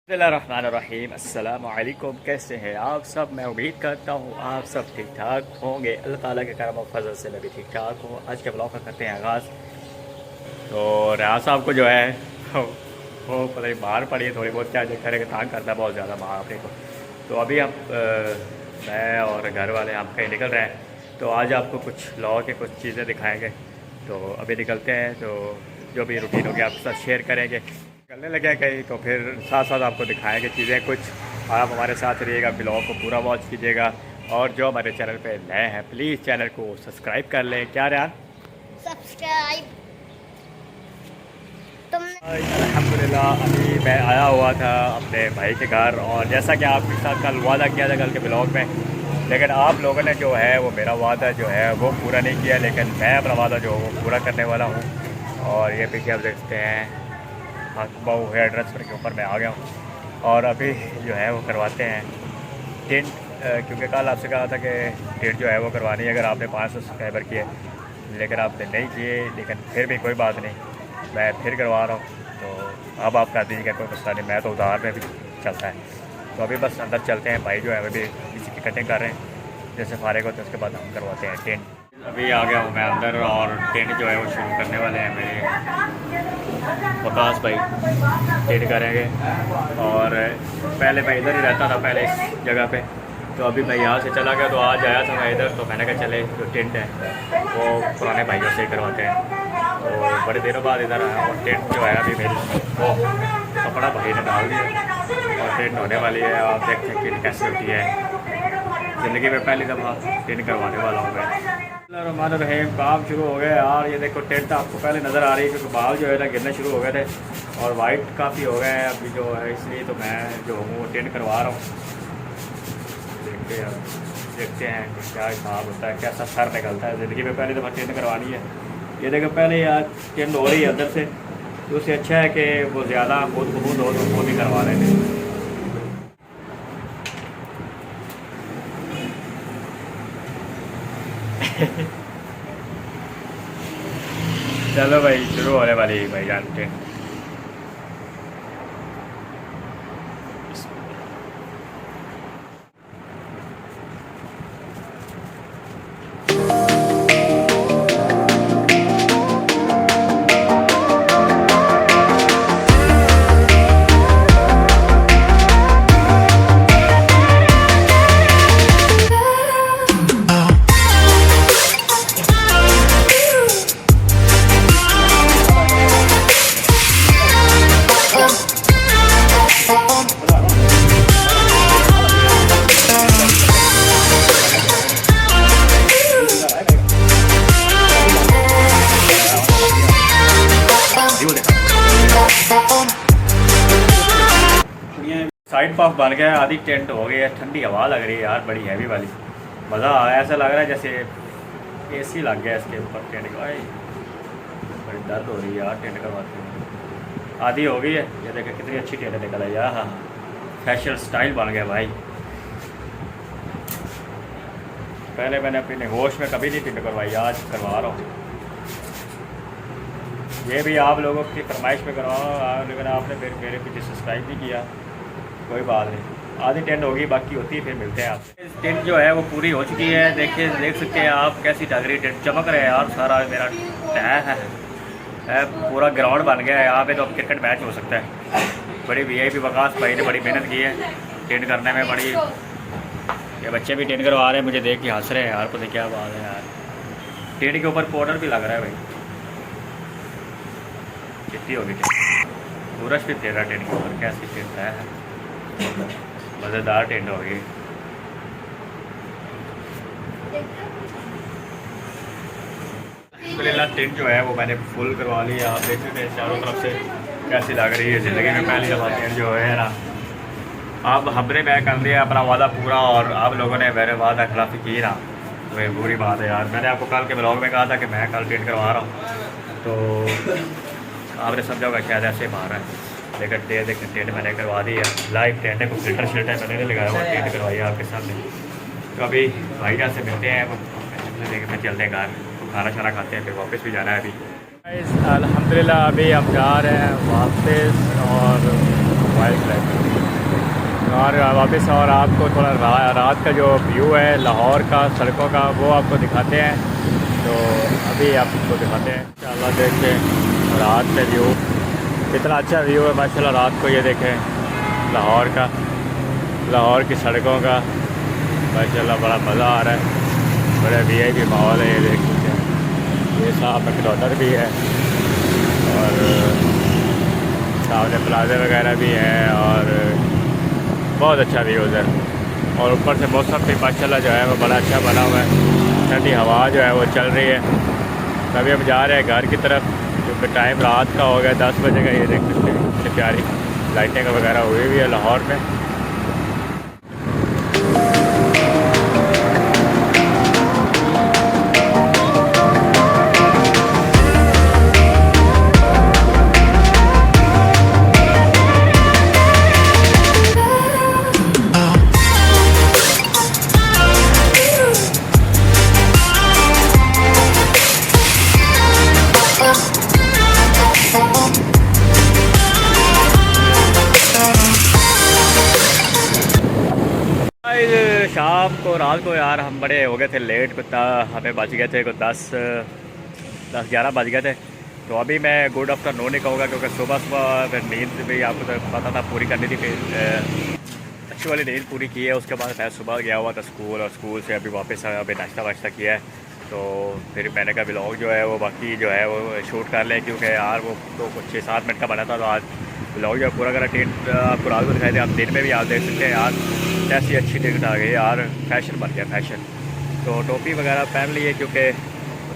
बिस्मिल्लाहिर्रहमानिर्रहीम। अस्सलाम वालेकुम। कैसे हैं आप सब? मैं उम्मीद करता हूँ आप सब ठीक ठाक होंगे। अल्लाह ताला के करम और फजल से मैं भी ठीक ठाक हूँ। आज के ब्लॉग का करते हैं आगाज़। तो रियाज साहब को जो है वो पता नहीं बाहर पड़ी है थोड़ी बहुत, क्या करेंगे, तंग करता है बहुत ज़्यादा बाहर अपने को। तो अभी हम मैं और घर वाले हम कहीं निकल रहे हैं। तो आज आपको कुछ लॉ के कुछ चीज़ें दिखाएँगे। तो अभी निकलते हैं, तो जो भी रूटीन होगी आपके साथ शेयर करेंगे। निकलने लगे कहीं तो फिर साथ साथ आपको दिखाएंगे चीज़ें कुछ। आप हमारे साथ रहिएगा, ब्लॉग को पूरा वॉच कीजिएगा। और जो हमारे चैनल पे नए हैं प्लीज़ चैनल को सब्सक्राइब कर लें। क्या यार, सब्सक्राइब तुमने। अल्हम्दुलिल्लाह अभी मैं आया हुआ था अपने भाई के घर, और जैसा कि आपके साथ कल वादा किया था कल के ब्लॉग में, लेकिन आप लोगों ने जो है वो मेरा वादा जो है वो पूरा नहीं किया, लेकिन मैं अपना वादा जो वो पूरा करने वाला हूँ। और ये पीछे आप देखते हैं हाथबाऊ हेयर ट्रांसफ़र के ऊपर मैं आ गया हूँ। और अभी जो है वो करवाते हैं टेंट, क्योंकि कल आपसे कहा था कि टेंट जो है वो करवानी है अगर आपने 500 सब्सक्राइबर किए, लेकिन आपने नहीं किए। लेकिन फिर भी कोई बात नहीं, मैं फिर करवा रहा हूँ। तो अब आप कर दीजिएगा, कोई मसला नहीं, मैं तो उधार में भी चलता है। तो अभी बस अंदर चलते हैं, भाई जो है वो भी किसी की कटिंग कर रहे हैं। जैसे फारिग होते हैं उसके बाद हम करवाते हैं टेंट। अभी आ गया हूँ मैं अंदर, और टेंट जो है वो शुरू करने वाले हैं मेरे वकास भाई, टेंट करेंगे। और पहले मैं इधर ही रहता था पहले इस जगह पे, तो अभी मैं यहाँ से चला गया, तो आज आया था मैं इधर। तो मैंने कहा चले जो टेंट है वो पुराने भाइयों से ही करवाते हैं। तो बड़े दिनों बाद इधर आया, और टेंट जो है अभी मेरी वो कपड़ा भाई ने डाल दिया और टेंट होने वाली है। आप देखते हैं टेंट कैसे होती है। ज़िंदगी में पहली दफ़ा टेंट करवाने वाला हूँ मैं। रहमान रहीम। काम शुरू हो गया यार। ये देखो टेंट आपको पहले नज़र आ रही है, क्योंकि बाल जो है ना गिरने शुरू हो गए थे और वाइट काफ़ी हो गए हैं अभी जो है, इसलिए तो मैं जो हूँ वो टेंट करवा रहा हूँ। देखते हैं कि क्या हिसाब होता है, कैसा सर निकलता है। ज़िंदगी में पहली दफ़ा टेंट करवानी है। ये देखो पहले यार टेंट हो रही है अंदर से, तो उससे अच्छा है कि वो ज़्यादा खुद ब खुद हो तो वो भी करवा लेते हैं। चलो भाई, शुरू होने वाली है भाई जानते हैं। साइड पफ बन गया, आधी टेंट हो गई है। ठंडी हवा लग रही है यार, बड़ी हैवी वाली। मज़ा आ रहा है, ऐसा लग रहा है जैसे एसी लग गया इसके ऊपर टेंट का। बड़ी दर्द हो रही है यार टेंट करवाते हैं। आधी हो गई है। ये देखें कितनी अच्छी टेंट निकल आई यार। हाँ, फैशन स्टाइल बन गया भाई। पहले मैंने अपने होश में कभी नहीं टेंट करवाई, आज करवा रहा हूँ। ये भी आप लोगों की फरमाइश पे करवाओ, लेकिन आपने फिर मेरे पीछे सब्सक्राइब नहीं किया। कोई बात नहीं, आधी टेंट होगी, बाकी होती है फिर मिलते हैं आपसे। टेंट जो है वो पूरी हो चुकी है। देखिए, देख सकते हैं आप कैसी लग रही टेंट, चमक रहे हैं यार। सारा मेरा है पूरा ग्राउंड बन गया है यहाँ पे, तो अब क्रिकेट मैच हो सकता है। बड़ी वीआईपी वकास भाई ने बड़ी मेहनत की है टेंट करने में। बड़ी ये बच्चे भी टेंट करवा रहे हैं, मुझे देख के हंस रहे हैं यार, पता क्या बात है यार। टेंट के ऊपर पाउडर भी लग रहा है भाई, कितनी होगी टेंट। सूरज भी तेरा टेंट के ऊपर, कैसी टेंट है, मज़ेदार टेंट होगी। टेंट जो है वो मैंने फुल करवा लिया। आप देख सकते हैं चारों तरफ से कैसी लग रही है। ज़िंदगी में पहली दफ़ा टेंट जो है ना, अब हमने मैं कर लिया अपना वादा पूरा, और आप लोगों ने मेरे वादा खिलाफी की ना, तो ये बुरी बात है यार। मैंने आपको कल के ब्लॉग में कहा था कि मैं कल टेंट करवा रहा हूँ, तो आपने समझा होगा शायद ऐसे मार रहा है। लेकिन देखें टेंट मैंने करवा दी है, लाइव टेंट है, कोई फिल्टर शिल्टर मैंने नहीं लगाया हुआ, टेंट करवाई है आपके सामने। तो अभी भाई जान से मिलते हैं, देखते हैं, चलते हैं घर, खाना शाना खाते हैं, फिर वापस भी जाना है अभी। अल्हम्दुलिल्लाह अभी हम जा रहे हैं वापस, और वाइल्ड लाइफ। और वापस और आपको थोड़ा रात का जो व्यू है लाहौर का सड़कों का वो आपको दिखाते हैं। तो अभी आपको दिखाते हैं इंशाल्लाह। देखें रात का व्यू, कितना अच्छा व्यू है माशाल्लाह रात को। ये देखें लाहौर का, लाहौर की सड़कों का माशाल्लाह बड़ा मज़ा आ रहा है। बड़ा वीआईपी माहौल है। ये देख सकते हैं, ये साहब मैकडॉनल्ड भी है और सामने प्लाजे वगैरह भी हैं और बहुत अच्छा व्यू है। और ऊपर से मौसम भी माशाल्लाह जो है वो बड़ा अच्छा बना हुआ है। ठंडी हवा जो है वो चल रही है। अभी हम जा रहे हैं घर की तरफ, क्योंकि टाइम रात का हो गया 10 बजे का। ये देख सकते हैं कितनी प्यारी लाइटिंग वगैरह हुई हुई है लाहौर में। शाम को रात को यार हम बड़े हो गए थे लेट, कुछ हमें बज गए थे कुछ 10-11 बज गए थे। तो अभी मैं गुड आफ्टरनून ही कहूँगा, क्योंकि सुबह सुबह फिर नींद भी आपको तो पता था पूरी करनी थी। फिर अच्छी वाली नींद पूरी की है। उसके बाद मैं सुबह गया हुआ था स्कूल, और स्कूल से अभी वापस आया, अभी नाश्ता वाश्ता किया है। तो फिर मैंने कहा व्लॉग जो है वो बाकी जो है वो शूट कर लें, क्योंकि यार वो तो कुछ 6-7 मिनट का बना था। तो आज व्लॉग जो है पूरा करा टिकट आपको रात को दिखाई दे। आप दिन में भी आप देख सकते हैं यार कैसी अच्छी टिकट आ गई यार, फैशन बन गया फैशन। तो टोपी वगैरह पहन ली है, क्योंकि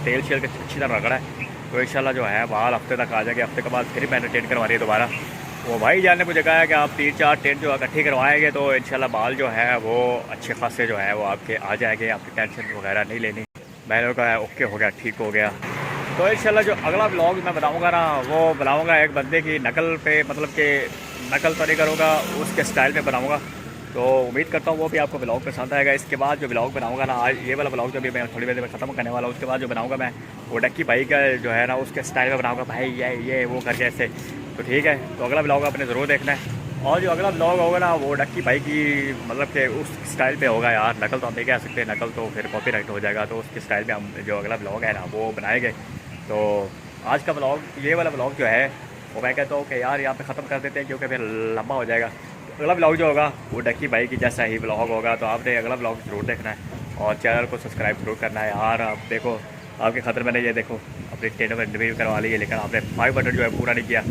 तेल शेल के अच्छी तरह रगड़ा है। तो इंशाल्लाह जो है बाल हफ्ते तक आ जाएंगे। हफ्ते के बाद फिर मैंने टेंट करवा रही है दोबारा। वो भाई जान ने मुझे कहा है कि आप 3-4 टेंट जो इकट्ठी करवाएंगे तो इंशाल्लाह बाल जो है वो अच्छे खासे जो है वो आपके आ जाएंगे, आपकी टेंशन वगैरह नहीं लेनी। मैंने कहा ओके हो गया, ठीक हो गया। तो इंशाल्लाह जो अगला व्लॉग मैं बनाऊंगा ना, वो बनाऊंगा एक बंदे की नकल पे, मतलब कि नकल तो नहीं करूँगा, उसके स्टाइल में बनाऊँगा। तो उम्मीद करता हूँ वो भी आपको व्लॉग पसंद आएगा। इसके बाद जो व्लॉग बनाऊंगा ना, आज ये वाला व्लॉग जो भी मैं थोड़ी देर में ख़त्म करने वाला हूँ, उसके बाद जो बनाऊंगा मैं वो डक्की भाई का जो है ना उसके स्टाइल में बनाऊंगा। भाई ये वो करके ऐसे। तो ठीक है, तो अगला व्लॉग आपने ज़रूर देखना है। और जो अगला व्लॉग होगा ना वो डक्की भाई की मतलब कि उस स्टाइल पे होगा यार। नकल तो हम नहीं कह सकते, नकल तो फिर कॉपीराइट हो जाएगा। तो उसके स्टाइल में हम जो अगला व्लॉग है ना वो बनाएंगे। तो आज का व्लॉग, ये वाला व्लॉग जो है वो मैं कहता हूँ कि यार यहाँ पे ख़त्म कर देते हैं, क्योंकि फिर लंबा हो जाएगा। अगला व्लॉग जो होगा वो डक्की भाई की जैसा ही व्लॉग होगा। तो आपने अगला व्लॉग ज़रूर देखना है और चैनल को सब्सक्राइब जरूर करना है यार। आप देखो आपके खतर मैंने ये देखो अपनी टेंट में इंटरव्यू करवा ली है, लेकिन आपने 500 जो है पूरा नहीं किया।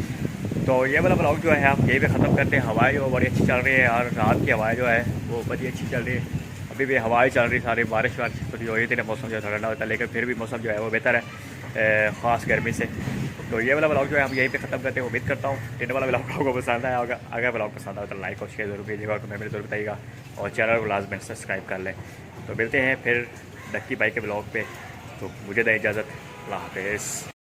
तो ये वाला व्लॉग जो है हम यहीं पे ख़त्म करते हैं। हवाएं जो बड़ी अच्छी चल रही है यार, रात की हवाएं जो है वो बड़ी अच्छी चल रही है। अभी भी हवाएं चल रही सारी, बारिश वारिश तो हो रही थी, मौसम जो ठंडा होता है, लेकिन फिर भी मौसम जो है वो बेहतर है ख़ास गर्मी से। तो ये वाला व्लॉग जो है हम यहीं पे ख़त्म करते हैं। उम्मीद करता हूँ टेंट वाला व्लॉग आपको पसंद आया होगा। अगर व्लॉग पसंद आया तो लाइक और शेयर जरूर कीजिएगा, कमेंट में जरूर बताइएगा और चैनल को लाजमी सब्सक्राइब कर लें। तो मिलते हैं फिर डक्की भाई के व्लॉग पे। तो मुझे दें इजाज़त, अल्लाह हाफ़िज़।